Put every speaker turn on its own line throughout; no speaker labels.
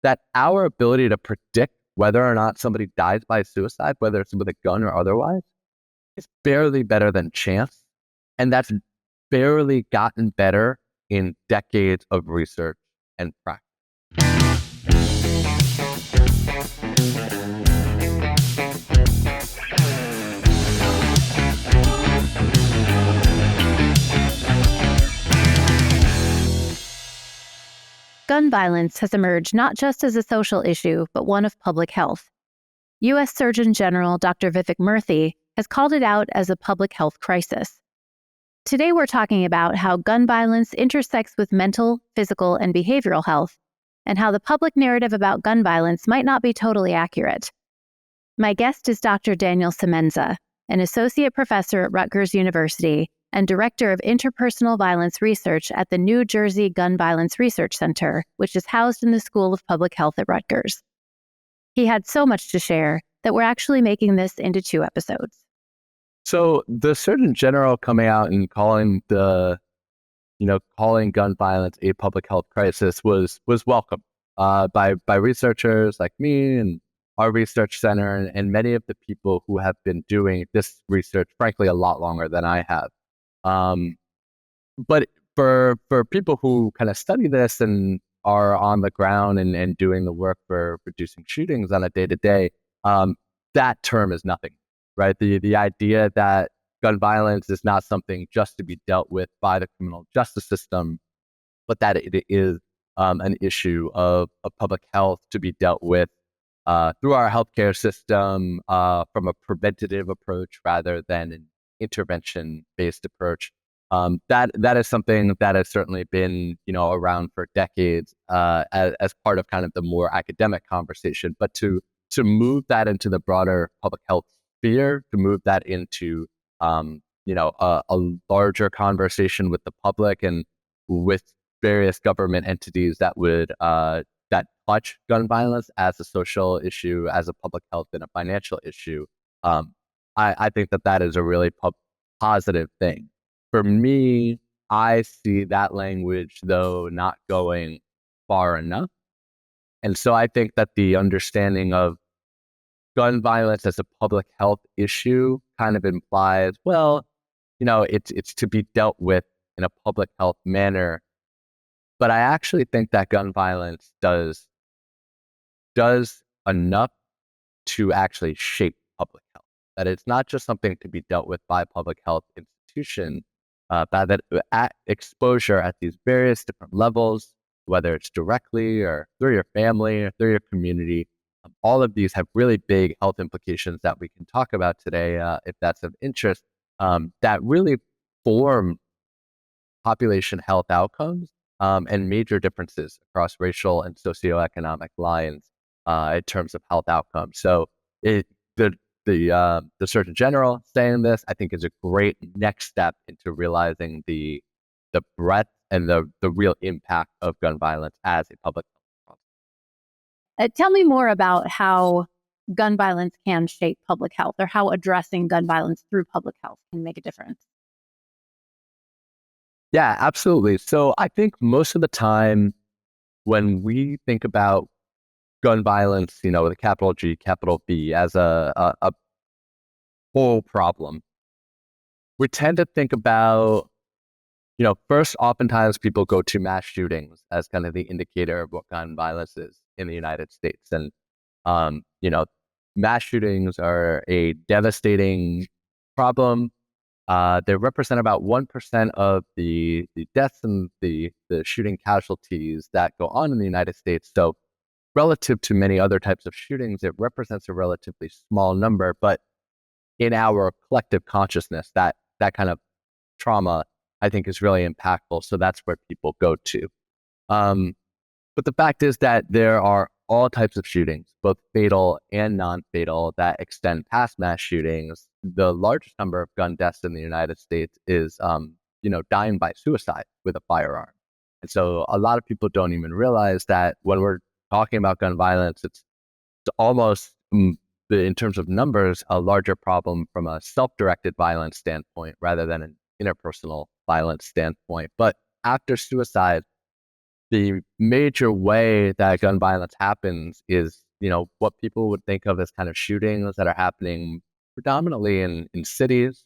that our ability to predict whether or not somebody dies by suicide, whether it's with a gun or otherwise, is barely better than chance. And that's barely gotten better in decades of research and practice.
Gun violence has emerged not just as a social issue, but one of public health. U.S. Surgeon General Dr. Vivek Murthy has called it out as a public health crisis. Today, we're talking about how gun violence intersects with mental, physical, and behavioral health, and how the public narrative about gun violence might not be totally accurate. My guest is Dr. Daniel Semenza, an associate professor at Rutgers University and director of interpersonal violence research at the New Jersey Gun Violence Research Center, which is housed in the School of Public Health at Rutgers. He had so much to share that we're actually making this into 2 episodes.
So the Surgeon General coming out and calling gun violence a public health crisis was welcome by researchers like me and our research center and many of the people who have been doing this research, frankly, a lot longer than I have. But for people who kind of study this and are on the ground and doing the work for reducing shootings on a day-to-day, that term is nothing, right? The idea that gun violence is not something just to be dealt with by the criminal justice system, but that it is an issue of public health to be dealt with through our healthcare system from a preventative approach rather than an intervention-based approach. That is something that has certainly been, around for decades as part of kind of the more academic conversation. But to move that into the broader public health sphere, to move that into a larger conversation with the public and with various government entities that would that touch gun violence as a social issue, as a public health and a financial issue, I think that is a really positive thing. For me, I see that language, though, not going far enough. And so I think that the understanding of gun violence as a public health issue kind of implies, well, it's to be dealt with in a public health manner. But I actually think that gun violence does enough to actually shape public health. That it's not just something to be dealt with by public health institutions, but that at exposure at these various different levels, whether it's directly or through your family or through your community, all of these have really big health implications that we can talk about today, if that's of interest, that really form population health outcomes and major differences across racial and socioeconomic lines in terms of health outcomes. So the Surgeon General saying this, I think, is a great next step into realizing the breadth and the real impact of gun violence as a public health problem.
Tell me more about how gun violence can shape public health, or how addressing gun violence through public health can make a difference.
Yeah, absolutely. So I think most of the time when we think about gun violence, with a capital G, capital B, as a whole problem, we tend to think about, first, oftentimes people go to mass shootings as kind of the indicator of what gun violence is in the United States. And, mass shootings are a devastating problem. They represent about 1% of the deaths and the shooting casualties that go on in the United States. So relative to many other types of shootings, it represents a relatively small number. But in our collective consciousness, that kind of trauma, I think, is really impactful. So that's where people go to. But the fact is that there are all types of shootings, both fatal and non-fatal, that extend past mass shootings. The largest number of gun deaths in the United States is, dying by suicide with a firearm. And so a lot of people don't even realize that when we're talking about gun violence, it's almost, in terms of numbers, a larger problem from a self-directed violence standpoint rather than an interpersonal violence standpoint. But after suicide, the major way that gun violence happens is, what people would think of as kind of shootings that are happening predominantly in cities,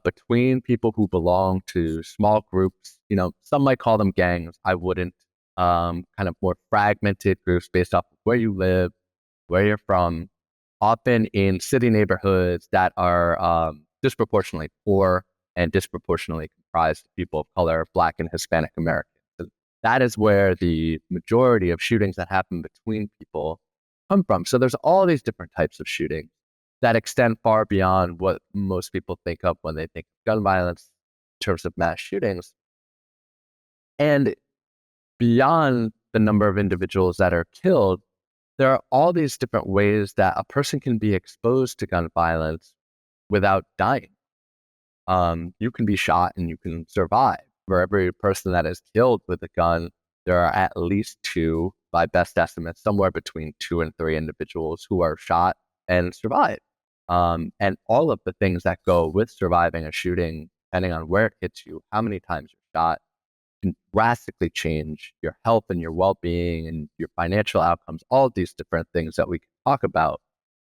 between people who belong to small groups. Some might call them gangs. I wouldn't. Kind of more fragmented groups based off of where you live, where you're from, often in city neighborhoods that are disproportionately poor and disproportionately comprised of people of color, Black and Hispanic Americans. So that is where the majority of shootings that happen between people come from. So there's all these different types of shootings that extend far beyond what most people think of when they think of gun violence in terms of mass shootings. And beyond the number of individuals that are killed, there are all these different ways that a person can be exposed to gun violence without dying. You can be shot and you can survive. For every person that is killed with a gun, there are at least two, by best estimates, somewhere between 2 and 3 individuals who are shot and survive. And all of the things that go with surviving a shooting, depending on where it hits you, how many times you're shot, can drastically change your health and your well-being and your financial outcomes, all of these different things that we can talk about.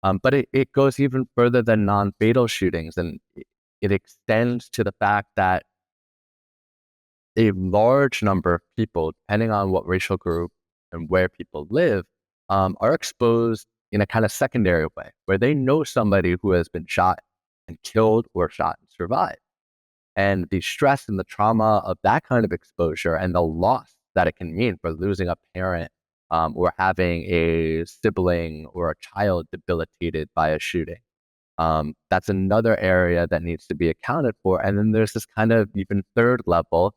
But it goes even further than non-fatal shootings, and it extends to the fact that a large number of people, depending on what racial group and where people live, are exposed in a kind of secondary way, where they know somebody who has been shot and killed or shot and survived. And the stress and the trauma of that kind of exposure and the loss that it can mean for losing a parent, or having a sibling or a child debilitated by a shooting. That's another area that needs to be accounted for. And then there's this kind of even third level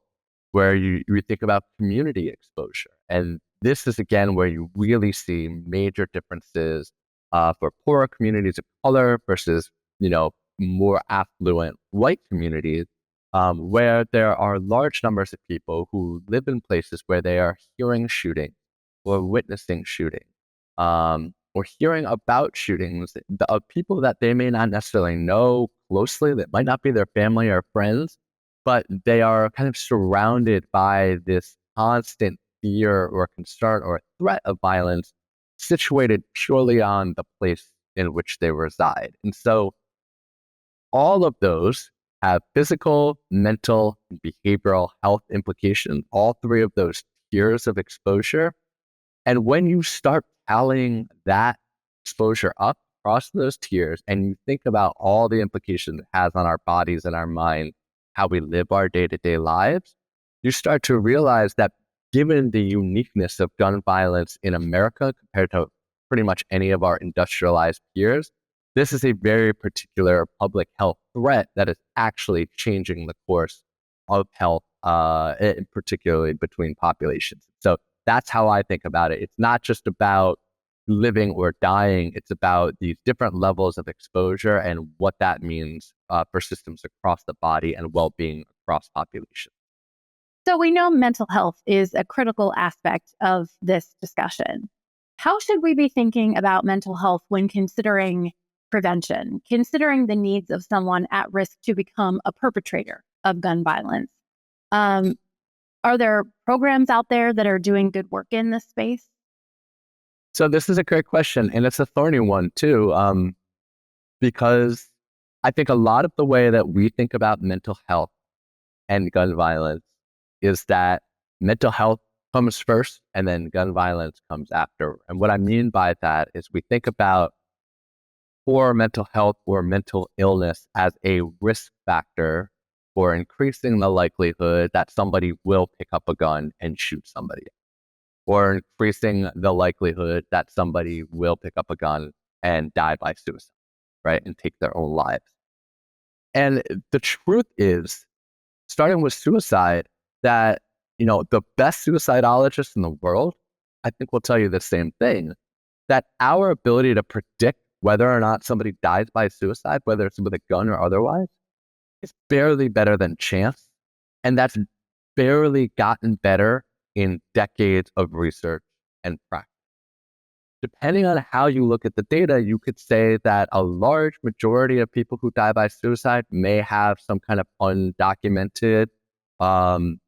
where you think about community exposure. And this is, again, where you really see major differences for poorer communities of color versus, more affluent white communities, where there are large numbers of people who live in places where they are hearing shooting or witnessing shooting, or hearing about shootings of people that they may not necessarily know closely, that might not be their family or friends, but they are kind of surrounded by this constant fear or concern or threat of violence situated purely on the place in which they reside. And so all of those have physical, mental, and behavioral health implications, all three of those tiers of exposure. And when you start tallying that exposure up across those tiers and you think about all the implications it has on our bodies and our mind, how we live our day-to-day lives, you start to realize that given the uniqueness of gun violence in America compared to pretty much any of our industrialized peers, this is a very particular public health threat that is actually changing the course of health, particularly between populations. So that's how I think about it. It's not just about living or dying. It's about these different levels of exposure and what that means for systems across the body and well-being across populations.
So we know mental health is a critical aspect of this discussion. How should we be thinking about mental health when considering prevention, considering the needs of someone at risk to become a perpetrator of gun violence? Um, are there programs out there that are doing good work in this space?
So this is a great question, and it's a thorny one too, because I think a lot of the way that we think about mental health and gun violence is that mental health comes first and then gun violence comes after. And what I mean by that is we think about poor mental health or mental illness as a risk factor for increasing the likelihood that somebody will pick up a gun and shoot somebody, or increasing the likelihood that somebody will pick up a gun and die by suicide, right? And take their own lives. And the truth is, starting with suicide, that, the best suicidologists in the world, I think will tell you the same thing, that our ability to predict whether or not somebody dies by suicide, whether it's with a gun or otherwise, is barely better than chance. And that's barely gotten better in decades of research and practice. Depending on how you look at the data, you could say that a large majority of people who die by suicide may have some kind of undocumented, um,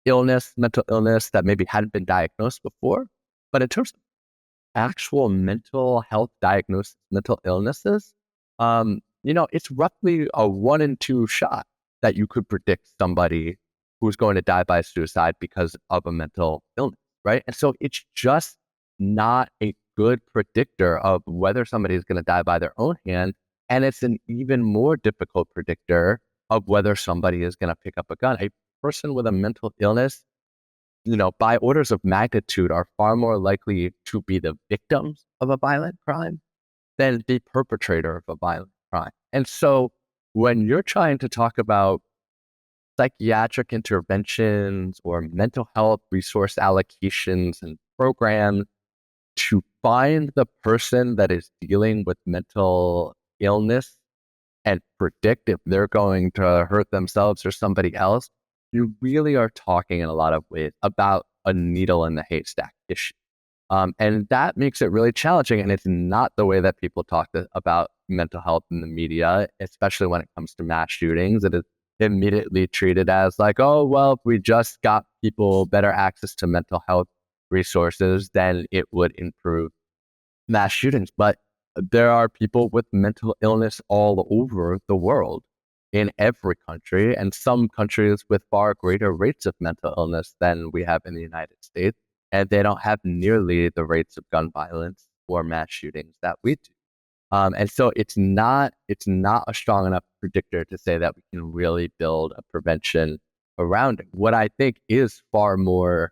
mental illness that maybe hadn't been diagnosed before. But in terms of actual mental health diagnosis, mental illnesses, it's roughly a 1 in 2 shot that you could predict somebody who's going to die by suicide because of a mental illness, right? And so it's just not a good predictor of whether somebody is going to die by their own hand. And it's an even more difficult predictor of whether somebody is going to pick up a gun. A person with a mental illness, by orders of magnitude, are far more likely to be the victims of a violent crime than the perpetrator of a violent crime. And so when you're trying to talk about psychiatric interventions or mental health resource allocations and programs to find the person that is dealing with mental illness and predict if they're going to hurt themselves or somebody else, you really are talking in a lot of ways about a needle in the haystack issue. And that makes it really challenging. And it's not the way that people talk about mental health in the media, especially when it comes to mass shootings. It is immediately treated as like, oh, well, if we just got people better access to mental health resources, then it would improve mass shootings. But there are people with mental illness all over the world, in every country, and some countries with far greater rates of mental illness than we have in the United States. And they don't have nearly the rates of gun violence or mass shootings that we do. And so it's not a strong enough predictor to say that we can really build a prevention around it. What I think is far more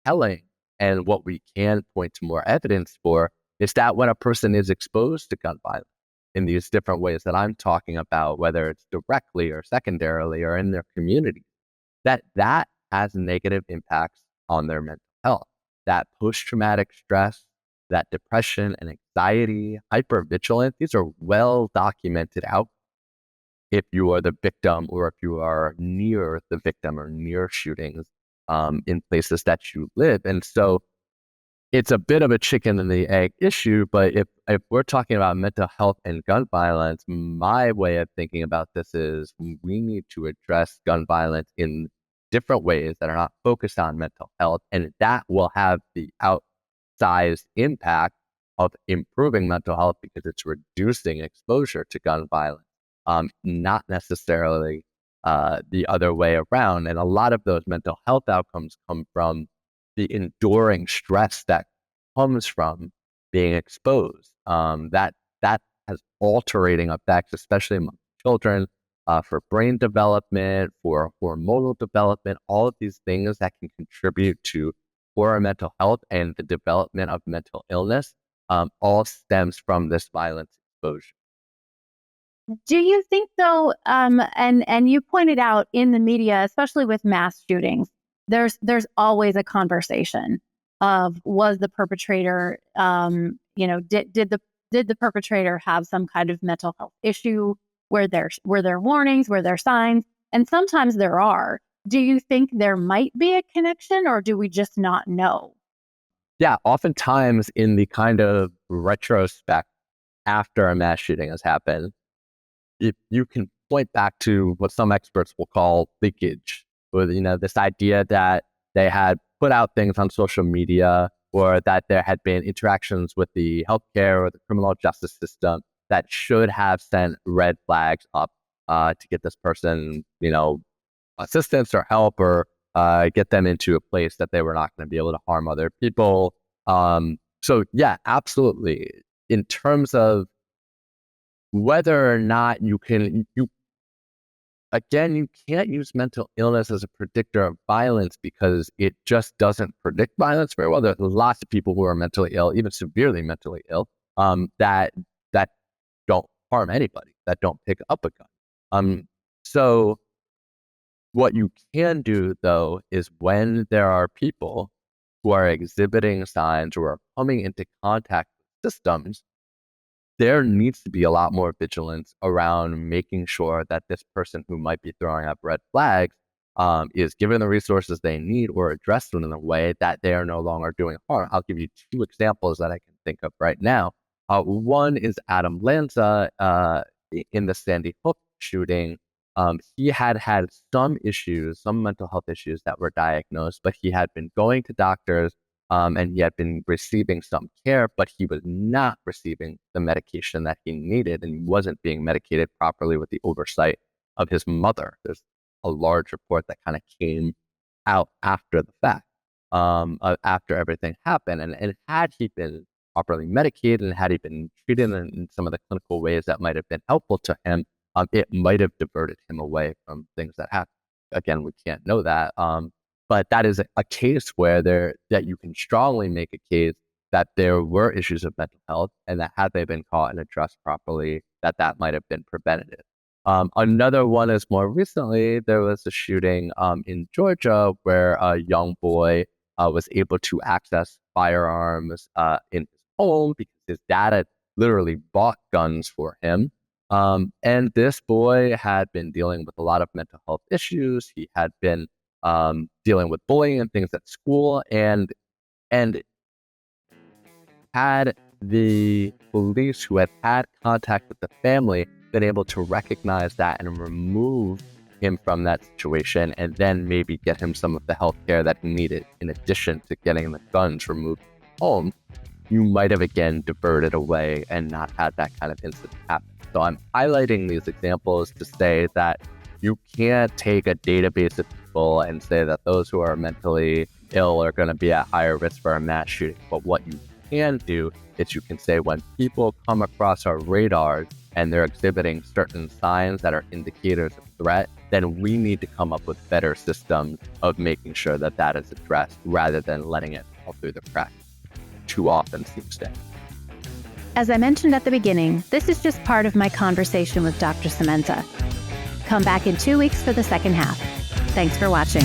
telling, and what we can point to more evidence for, is that when a person is exposed to gun violence in these different ways that I'm talking about, whether it's directly or secondarily or in their community, that has negative impacts on their mental health. That post-traumatic stress, that depression and anxiety, hypervigilance, these are well documented out if you are the victim or if you are near the victim or near shootings in places that you live. And so it's a bit of a chicken and the egg issue, but if we're talking about mental health and gun violence, my way of thinking about this is we need to address gun violence in different ways that are not focused on mental health, and that will have the outsized impact of improving mental health because it's reducing exposure to gun violence, not necessarily the other way around. And a lot of those mental health outcomes come from the enduring stress that comes from being exposed. That has altering effects, especially among children, for brain development, for hormonal development, all of these things that can contribute to poor mental health and the development of mental illness, all stems from this violence exposure.
Do you think though, and you pointed out in the media, especially with mass shootings, there's always a conversation of was the perpetrator, did the perpetrator have some kind of mental health issue? Were there warnings? Were there signs? And sometimes there are. Do you think there might be a connection, or do we just not know?
Yeah, oftentimes in the kind of retrospect after a mass shooting has happened, if you can point back to what some experts will call leakage, or this idea that they had put out things on social media, or that there had been interactions with the healthcare or the criminal justice system that should have sent red flags up to get this person, assistance or help, or get them into a place that they were not going to be able to harm other people. So yeah, absolutely. In terms of whether or not you can't use mental illness as a predictor of violence because it just doesn't predict violence very well. There's lots of people who are mentally ill, even severely mentally ill, that don't harm anybody, that don't pick up a gun. So what you can do, though, is when there are people who are exhibiting signs or are coming into contact with systems, there needs to be a lot more vigilance around making sure that this person who might be throwing up red flags is given the resources they need or addressed them in a way that they are no longer doing harm. I'll give you 2 examples that I can think of right now. One is Adam Lanza in the Sandy Hook shooting. He had had some issues, some mental health issues that were diagnosed, but he had been going to doctors and he had been receiving some care, but he was not receiving the medication that he needed, and he wasn't being medicated properly with the oversight of his mother. There's a large report that kind of came out after the fact, after everything happened. And had he been properly medicated and had he been treated in some of the clinical ways that might have been helpful to him, it might have diverted him away from things that happened. Again, we can't know that. But that is a case where that you can strongly make a case that there were issues of mental health, and that had they been caught and addressed properly, that might have been preventative. Another one is more recently, there was a shooting in Georgia where a young boy was able to access firearms in his home because his dad had literally bought guns for him. And this boy had been dealing with a lot of mental health issues. He had been dealing with bullying and things at school, and had the police who had contact with the family been able to recognize that and remove him from that situation, and then maybe get him some of the health care that he needed in addition to getting the guns removed from home, you might have again diverted away and not had that kind of incident happen. So I'm highlighting these examples to say that you can't take a database of people and say that those who are mentally ill are going to be at higher risk for a mass shooting. But what you can do is you can say when people come across our radars and they're exhibiting certain signs that are indicators of threat, then we need to come up with better systems of making sure that that is addressed rather than letting it fall through the cracks. Too often seems to.
As I mentioned at the beginning, this is just part of my conversation with Dr. Semenza. Come back in 2 weeks for the second half. Thanks for watching.